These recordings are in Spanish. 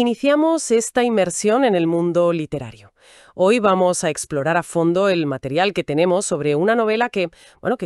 Iniciamos esta inmersión en el mundo literario. Hoy vamos a explorar a fondo el material que tenemos sobre una novela que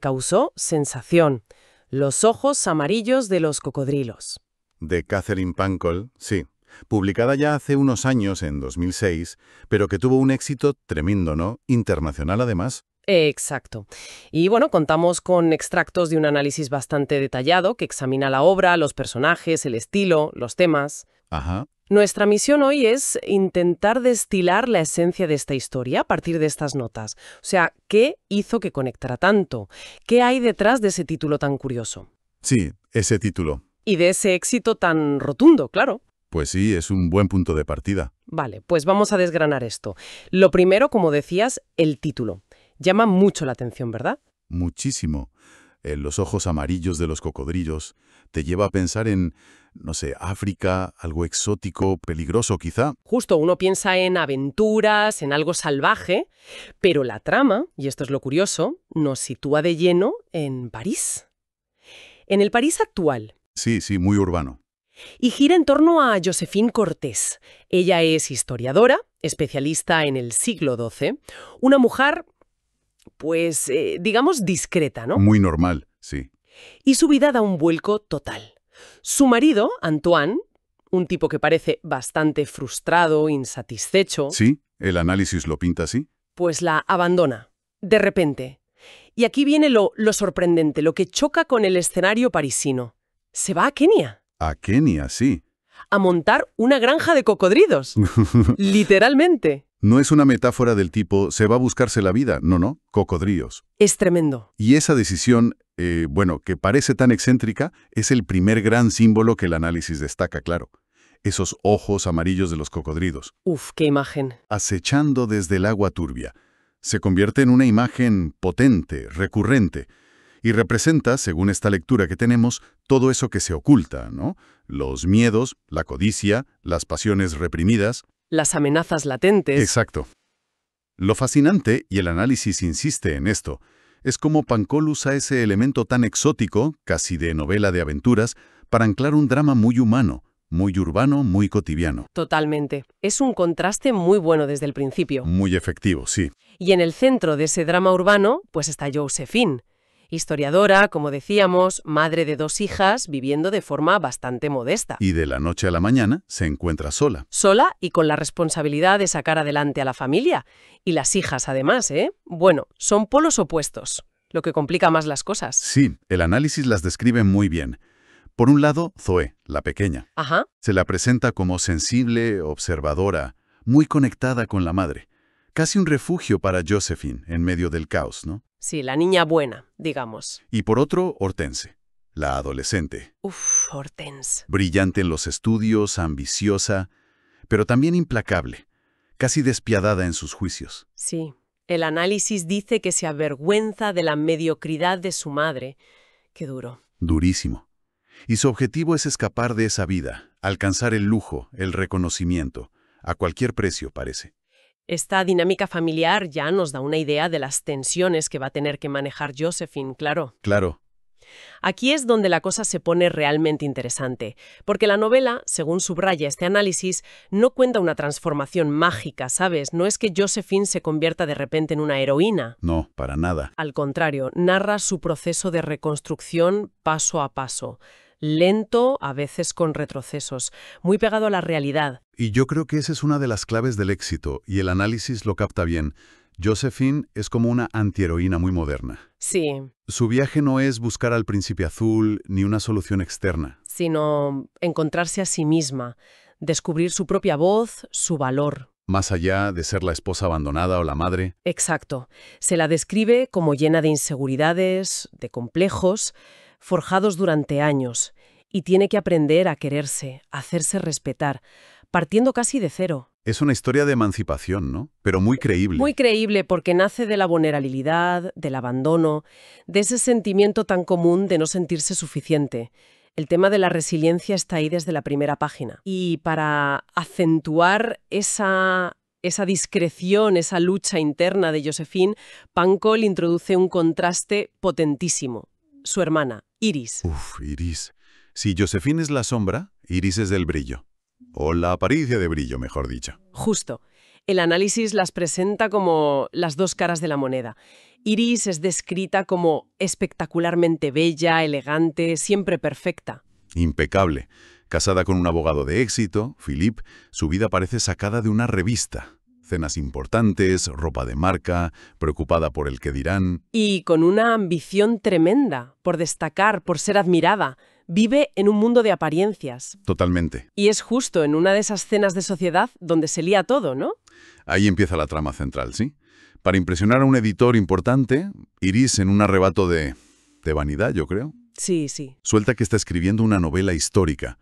causó sensación. Los ojos amarillos de los cocodrilos. De Catherine Pancol, sí. Publicada ya hace unos años, en 2006, pero que tuvo un éxito tremendo, ¿no? Internacional, además. Exacto. Y contamos con extractos de un análisis bastante detallado que examina la obra, los personajes, el estilo, los temas. Ajá. Nuestra misión hoy es intentar destilar la esencia de esta historia a partir de estas notas. O sea, ¿qué hizo que conectara tanto? ¿Qué hay detrás de ese título tan curioso? Sí, ese título. Y de ese éxito tan rotundo, claro. Pues sí, es un buen punto de partida. Vale, pues vamos a desgranar esto. Lo primero, como decías, el título. Llama mucho la atención, ¿verdad? Muchísimo. Los ojos amarillos de los cocodrilos te lleva a pensar en, no sé, África, algo exótico, peligroso quizá. Justo, uno piensa en aventuras, en algo salvaje, pero la trama, y esto es lo curioso, nos sitúa de lleno en París. En el París actual. Sí, muy urbano. Y gira en torno a Joséphine Cortés. Ella es historiadora, especialista en el siglo XII, una mujer, digamos, discreta, ¿no? Muy normal, sí. Y su vida da un vuelco total. Su marido, Antoine, un tipo que parece bastante frustrado, insatisfecho, Sí, el análisis lo pinta así. pues la abandona, de repente. Y aquí viene lo sorprendente, lo que choca con el escenario parisino. Se va a Kenia A Kenia, sí. a montar una granja de cocodrilos. Literalmente. No es una metáfora del tipo, se va a buscarse la vida. No, cocodrilos. Es tremendo. Y esa decisión, que parece tan excéntrica, es el primer gran símbolo que el análisis destaca, claro. Esos ojos amarillos de los cocodrilos, Uf, qué imagen. acechando desde el agua turbia. Se convierte en una imagen potente, recurrente, y representa, según esta lectura que tenemos, todo eso que se oculta, ¿no? Los miedos, la codicia, las pasiones reprimidas. Las amenazas latentes. Exacto. Lo fascinante, y el análisis insiste en esto, es cómo Pancol usa ese elemento tan exótico, casi de novela de aventuras, para anclar un drama muy humano, muy urbano, muy cotidiano. Totalmente. Es un contraste muy bueno desde el principio. Muy efectivo, sí. Y en el centro de ese drama urbano, pues está Joséphine, historiadora, como decíamos, madre de 2 hijas, viviendo de forma bastante modesta. Y de la noche a la mañana se encuentra sola. Sola y con la responsabilidad de sacar adelante a la familia. Y las hijas, además, ¿eh? Bueno, son polos opuestos, lo que complica más las cosas. Sí, el análisis las describe muy bien. Por un lado, Zoe, la pequeña. Ajá. Se la presenta como sensible, observadora, muy conectada con la madre. Casi un refugio para Joséphine en medio del caos, ¿no? Sí, la niña buena, digamos. Y por otro, Hortense, la adolescente. Uf, Hortense. Brillante en los estudios, ambiciosa, pero también implacable, casi despiadada en sus juicios. Sí. El análisis dice que se avergüenza de la mediocridad de su madre. Qué duro. Durísimo. Y su objetivo es escapar de esa vida, alcanzar el lujo, el reconocimiento, a cualquier precio, parece. Esta dinámica familiar ya nos da una idea de las tensiones que va a tener que manejar Joséphine, claro. Claro. Aquí es donde la cosa se pone realmente interesante, porque la novela, según subraya este análisis, no cuenta una transformación mágica, ¿sabes? No es que Joséphine se convierta de repente en una heroína. No, para nada. Al contrario, narra su proceso de reconstrucción paso a paso. Lento, a veces con retrocesos, muy pegado a la realidad. Y yo creo que esa es una de las claves del éxito, y el análisis lo capta bien. Joséphine es como una antiheroína muy moderna. Sí, Su viaje no es buscar al príncipe azul ni una solución externa. sino encontrarse a sí misma, descubrir su propia voz, su valor. Más allá de ser la esposa abandonada o la madre. Exacto. Se la describe como llena de inseguridades, de complejos, forjados durante años, y tiene que aprender a quererse, a hacerse respetar, partiendo casi de cero. Es una historia de emancipación, ¿no? Pero muy creíble. Muy creíble porque nace de la vulnerabilidad, del abandono, de ese sentimiento tan común de no sentirse suficiente. El tema de la resiliencia está ahí desde la primera página. Y para acentuar esa discreción, esa lucha interna de Joséphine, Pancol introduce un contraste potentísimo. Su hermana, Iris. Uf, Iris. Si Joséphine es la sombra, Iris es el brillo. O la apariencia de brillo, mejor dicho. Justo. El análisis las presenta como las dos caras de la moneda. Iris es descrita como espectacularmente bella, elegante, siempre perfecta. Impecable. Casada con un abogado de éxito, Philippe, su vida parece sacada de una revista. Cenas importantes, ropa de marca, preocupada por el que dirán. Y con una ambición tremenda, por destacar, por ser admirada. Vive en un mundo de apariencias. Totalmente. Y es justo en una de esas cenas de sociedad donde se lía todo, ¿no? Ahí empieza la trama central, ¿sí? Para impresionar a un editor importante, Iris, en un arrebato de vanidad, yo creo, Sí, sí. suelta que está escribiendo una novela histórica,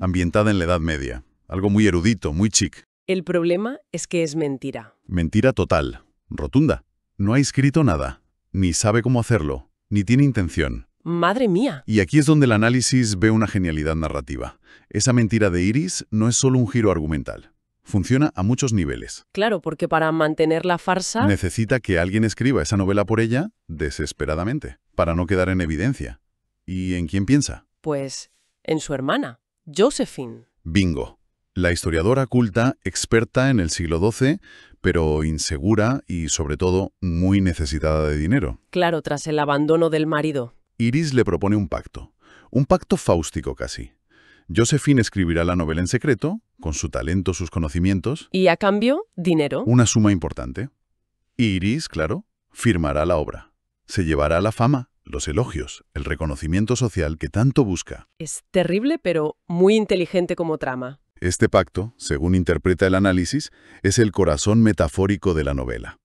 ambientada en la Edad Media. Algo muy erudito, muy chic. El problema es que es mentira. Mentira total, rotunda. No ha escrito nada, ni sabe cómo hacerlo, ni tiene intención. ¡Madre mía! Y aquí es donde el análisis ve una genialidad narrativa. Esa mentira de Iris no es solo un giro argumental. Funciona a muchos niveles. Claro, porque para mantener la farsa... Necesita que alguien escriba esa novela por ella desesperadamente, para no quedar en evidencia. ¿Y en quién piensa? Pues en su hermana, Josephine. Bingo. La historiadora culta, experta en el siglo XII, pero insegura y, sobre todo, muy necesitada de dinero. Claro, tras el abandono del marido. Iris le propone un pacto fáustico casi. Josephine escribirá la novela en secreto, con su talento, sus conocimientos, Y a cambio, dinero. una suma importante. Iris, claro, firmará la obra. Se llevará la fama, los elogios, el reconocimiento social que tanto busca. Es terrible, pero muy inteligente como trama. Este pacto, según interpreta el análisis, es el corazón metafórico de la novela.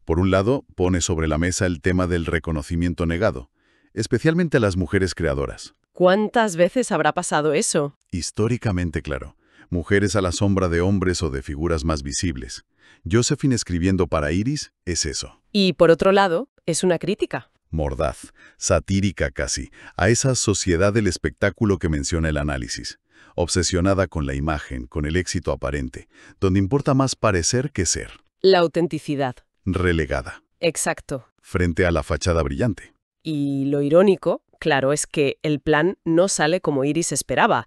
Por un lado, pone sobre la mesa el tema del reconocimiento negado, especialmente a las mujeres creadoras. ¿Cuántas veces habrá pasado eso? Históricamente claro, mujeres a la sombra de hombres o de figuras más visibles. Josephine escribiendo para Iris es eso. Y por otro lado, es una crítica. Mordaz, satírica casi, a esa sociedad del espectáculo que menciona el análisis. Obsesionada con la imagen, con el éxito aparente, donde importa más parecer que ser. La autenticidad. Relegada, Exacto. frente a la fachada brillante. Y lo irónico, claro, es que el plan no sale como Iris esperaba,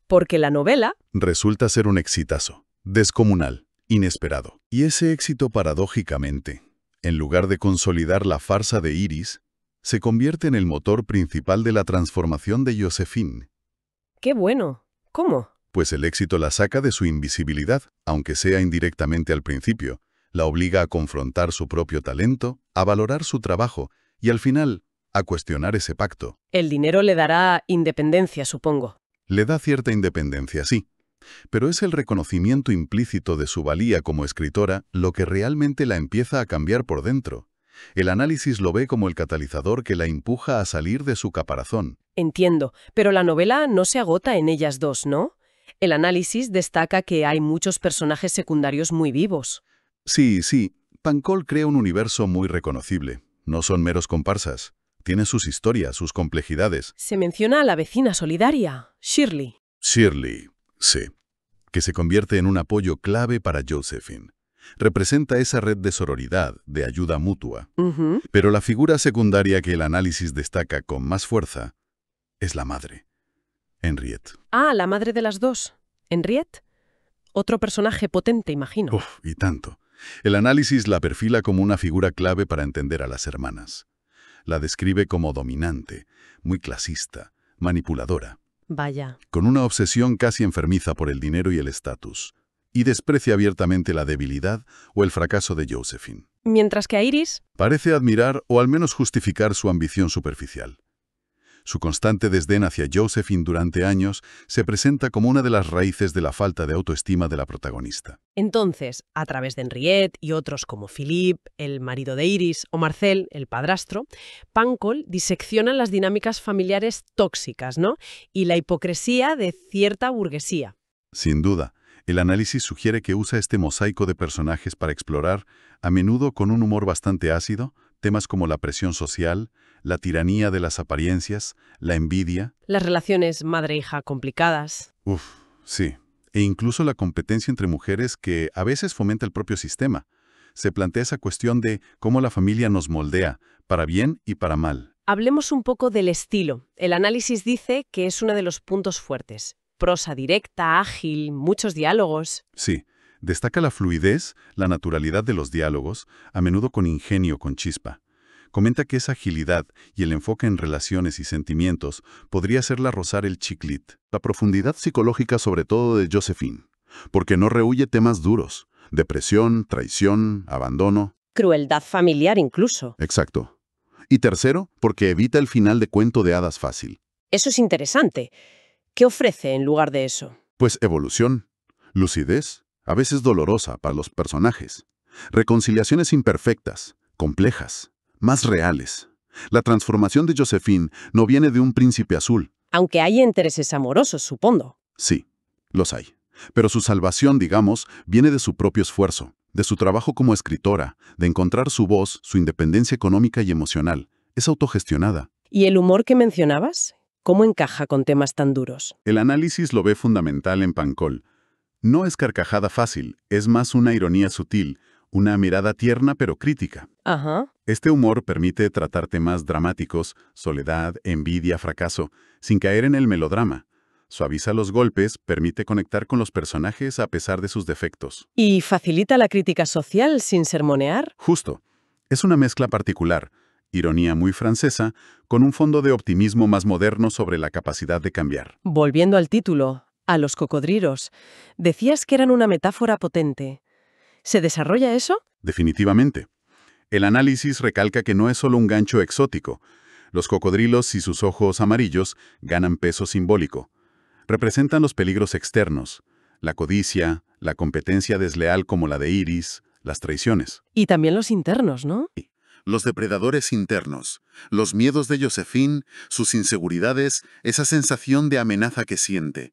porque la novela... Resulta ser un exitazo, descomunal, inesperado. Y ese éxito paradójicamente, en lugar de consolidar la farsa de Iris, se convierte en el motor principal de la transformación de Josephine. ¡Qué bueno! ¿Cómo? Pues el éxito la saca de su invisibilidad, aunque sea indirectamente al principio, la obliga a confrontar su propio talento, a valorar su trabajo y al final a cuestionar ese pacto. El dinero le dará independencia, supongo. Le da cierta independencia, sí, pero es el reconocimiento implícito de su valía como escritora lo que realmente la empieza a cambiar por dentro. El análisis lo ve como el catalizador que la empuja a salir de su caparazón. Entiendo, pero la novela no se agota en ellas dos, ¿no? El análisis destaca que hay muchos personajes secundarios muy vivos. Sí, Pancol crea un universo muy reconocible. No son meros comparsas. Tienen sus historias, sus complejidades. Se menciona a la vecina solidaria, Shirley. Shirley, sí, que se convierte en un apoyo clave para Josephine. Representa esa red de sororidad, de ayuda mutua. Ujú. Pero la figura secundaria que el análisis destaca con más fuerza es la madre, Henriette. Ah, la madre de las dos. ¿Henriette? Otro personaje potente, imagino. Uf, y tanto. El análisis la perfila como una figura clave para entender a las hermanas. La describe como dominante, muy clasista, manipuladora, Vaya. con una obsesión casi enfermiza por el dinero y el estatus, y desprecia abiertamente la debilidad o el fracaso de Josephine. Mientras que a Iris... Parece admirar o al menos justificar su ambición superficial. Su constante desdén hacia Josephine durante años se presenta como una de las raíces de la falta de autoestima de la protagonista. Entonces, a través de Henriette y otros como Philippe, el marido de Iris, o Marcel, el padrastro, Pancol disecciona las dinámicas familiares tóxicas, ¿no? Y la hipocresía de cierta burguesía. Sin duda, el análisis sugiere que usa este mosaico de personajes para explorar, a menudo con un humor bastante ácido, temas como la presión social, la tiranía de las apariencias, la envidia. Las relaciones madre-hija complicadas. Sí. E incluso la competencia entre mujeres que a veces fomenta el propio sistema. Se plantea esa cuestión de cómo la familia nos moldea, para bien y para mal. Hablemos un poco del estilo. El análisis dice que es uno de los puntos fuertes. prosa directa, ágil, muchos diálogos. Sí, destaca la fluidez, la naturalidad de los diálogos, a menudo con ingenio, con chispa. Comenta que esa agilidad y el enfoque en relaciones y sentimientos podría hacerla rozar el chiclit. La profundidad psicológica sobre todo de Josephine, porque no rehúye temas duros, depresión, traición, abandono. Crueldad familiar incluso. Exacto. Y tercero, porque evita el final de cuento de hadas fácil. Eso es interesante. ¿Qué ofrece en lugar de eso? Pues evolución, lucidez, a veces dolorosa para los personajes, reconciliaciones imperfectas, complejas, más reales. La transformación de Josephine no viene de un príncipe azul. Aunque hay intereses amorosos, supongo. Sí, los hay. Pero su salvación, digamos, viene de su propio esfuerzo, de su trabajo como escritora, de encontrar su voz, su independencia económica y emocional. Es autogestionada. ¿Y el humor que mencionabas? ¿Cómo encaja con temas tan duros? El análisis lo ve fundamental en Pancol. No es carcajada fácil, es más una ironía sutil, una mirada tierna pero crítica. Ajá. Este humor permite tratar temas dramáticos, soledad, envidia, fracaso, sin caer en el melodrama. Suaviza los golpes, permite conectar con los personajes a pesar de sus defectos. ¿Y facilita la crítica social sin sermonear? Justo. Es una mezcla particular, ironía muy francesa, con un fondo de optimismo más moderno sobre la capacidad de cambiar. Volviendo al título, a los cocodrilos, decías que eran una metáfora potente. ¿Se desarrolla eso? Definitivamente. El análisis recalca que no es solo un gancho exótico. Los cocodrilos y sus ojos amarillos ganan peso simbólico. Representan los peligros externos, la codicia, la competencia desleal como la de Iris, las traiciones. Y también los internos, ¿no? Los depredadores internos, los miedos de Josephine, sus inseguridades, esa sensación de amenaza que siente.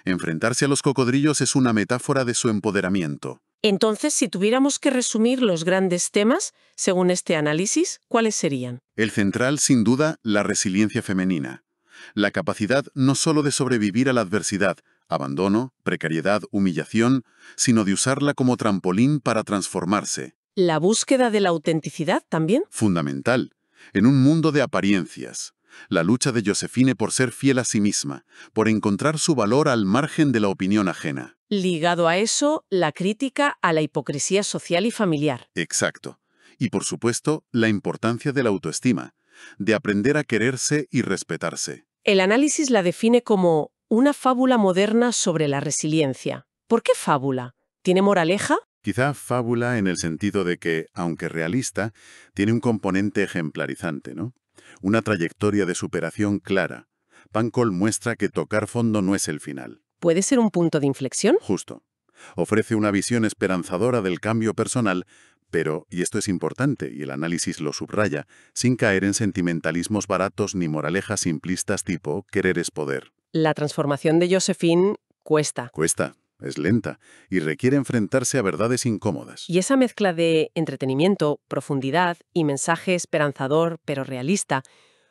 Enfrentarse a los cocodrilos es una metáfora de su empoderamiento. Entonces, si tuviéramos que resumir los grandes temas, según este análisis, ¿cuáles serían? El central, sin duda, la resiliencia femenina. La capacidad no solo de sobrevivir a la adversidad, abandono, precariedad, humillación, sino de usarla como trampolín para transformarse. ¿La búsqueda de la autenticidad también? Fundamental. En un mundo de apariencias. La lucha de Josephine por ser fiel a sí misma, por encontrar su valor al margen de la opinión ajena. Ligado a eso, la crítica a la hipocresía social y familiar. Exacto. Y por supuesto, la importancia de la autoestima, de aprender a quererse y respetarse. El análisis la define como una fábula moderna sobre la resiliencia. ¿Por qué fábula? ¿Tiene moraleja? Quizá fábula en el sentido de que, aunque realista, tiene un componente ejemplarizante, ¿no? Una trayectoria de superación clara. Pancol muestra que tocar fondo no es el final. ¿Puede ser un punto de inflexión? Justo. Ofrece una visión esperanzadora del cambio personal, pero, y esto es importante y el análisis lo subraya, sin caer en sentimentalismos baratos ni moralejas simplistas tipo querer es poder. La transformación de Josephine cuesta. Cuesta, es lenta y requiere enfrentarse a verdades incómodas. Y esa mezcla de entretenimiento, profundidad y mensaje esperanzador pero realista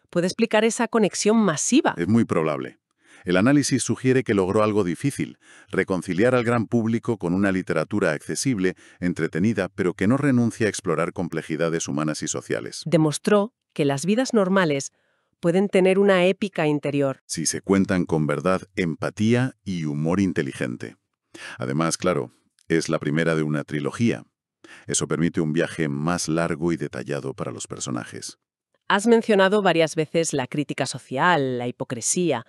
puede explicar esa conexión masiva. Es muy probable. El análisis sugiere que logró algo difícil, reconciliar al gran público con una literatura accesible, entretenida, pero que no renuncia a explorar complejidades humanas y sociales. Demostró que las vidas normales pueden tener una épica interior. Si se cuentan con verdad, empatía y humor inteligente. Además, claro, es la primera de una trilogía. Eso permite un viaje más largo y detallado para los personajes. Has mencionado varias veces la crítica social, la hipocresía.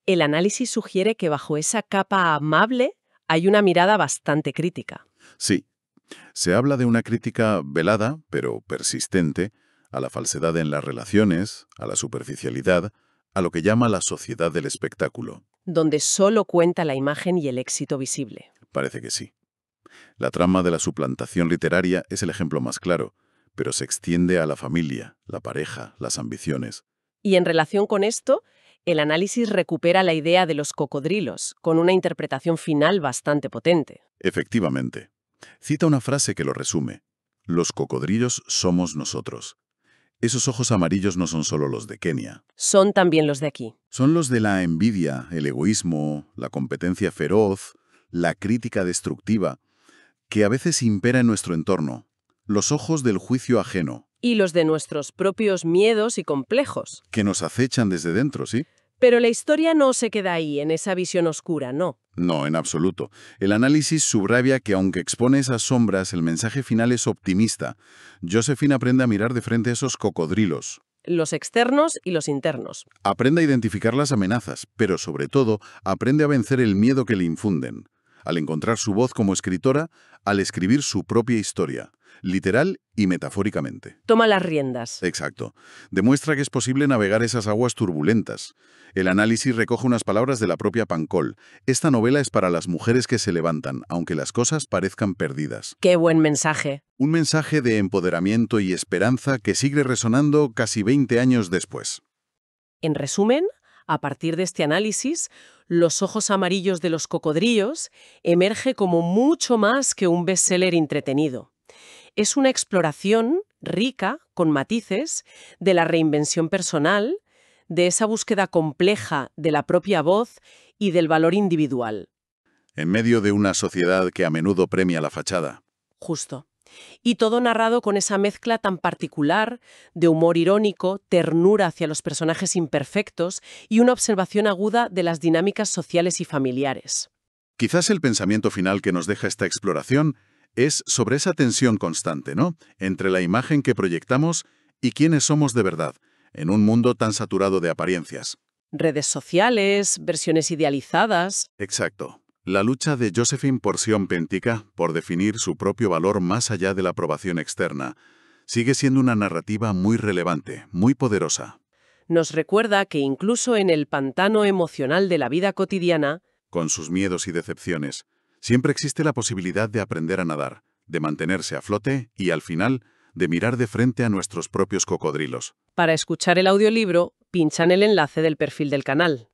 El análisis sugiere que bajo esa capa amable hay una mirada bastante crítica. Sí, se habla de una crítica velada, pero persistente, a la falsedad en las relaciones, a la superficialidad, a lo que llama la sociedad del espectáculo. Donde solo cuenta la imagen y el éxito visible. Parece que sí. La trama de la suplantación literaria es el ejemplo más claro, pero se extiende a la familia, la pareja, las ambiciones. Y en relación con esto, el análisis recupera la idea de los cocodrilos, con una interpretación final bastante potente. Efectivamente. Cita una frase que lo resume. Los cocodrilos somos nosotros. Esos ojos amarillos no son solo los de Kenia. Son también los de aquí. Son los de la envidia, el egoísmo, la competencia feroz, la crítica destructiva, que a veces impera en nuestro entorno. Los ojos del juicio ajeno. Y los de nuestros propios miedos y complejos. Que nos acechan desde dentro, ¿sí? Pero la historia no se queda ahí, en esa visión oscura, no. No, en absoluto. El análisis subraya que aunque expone esas sombras, el mensaje final es optimista. Josephine aprende a mirar de frente a esos cocodrilos. Los externos y los internos. Aprende a identificar las amenazas, pero sobre todo, aprende a vencer el miedo que le infunden. Al encontrar su voz como escritora, al escribir su propia historia, literal y metafóricamente. Toma las riendas. Exacto. Demuestra que es posible navegar esas aguas turbulentas. El análisis recoge unas palabras de la propia Pancol. Esta novela es para las mujeres que se levantan, aunque las cosas parezcan perdidas. ¡Qué buen mensaje! Un mensaje de empoderamiento y esperanza que sigue resonando casi 20 años después. En resumen, a partir de este análisis, Los ojos amarillos de los cocodrilos emerge como mucho más que un bestseller entretenido. Es una exploración rica, con matices, de la reinvención personal, de esa búsqueda compleja de la propia voz y del valor individual. En medio de una sociedad que a menudo premia la fachada. Justo. Y todo narrado con esa mezcla tan particular de humor irónico, ternura hacia los personajes imperfectos y una observación aguda de las dinámicas sociales y familiares. Quizás el pensamiento final que nos deja esta exploración es sobre esa tensión constante, ¿no?, entre la imagen que proyectamos y quiénes somos de verdad, en un mundo tan saturado de apariencias. Redes sociales, versiones idealizadas. Exacto. La lucha de Josephine Porción Pentica por definir su propio valor más allá de la aprobación externa sigue siendo una narrativa muy relevante, muy poderosa. Nos recuerda que incluso en el pantano emocional de la vida cotidiana, Con sus miedos y decepciones, siempre existe la posibilidad de aprender a nadar, de mantenerse a flote y, al final, de mirar de frente a nuestros propios cocodrilos. para escuchar el audiolibro, pincha en el enlace del perfil del canal.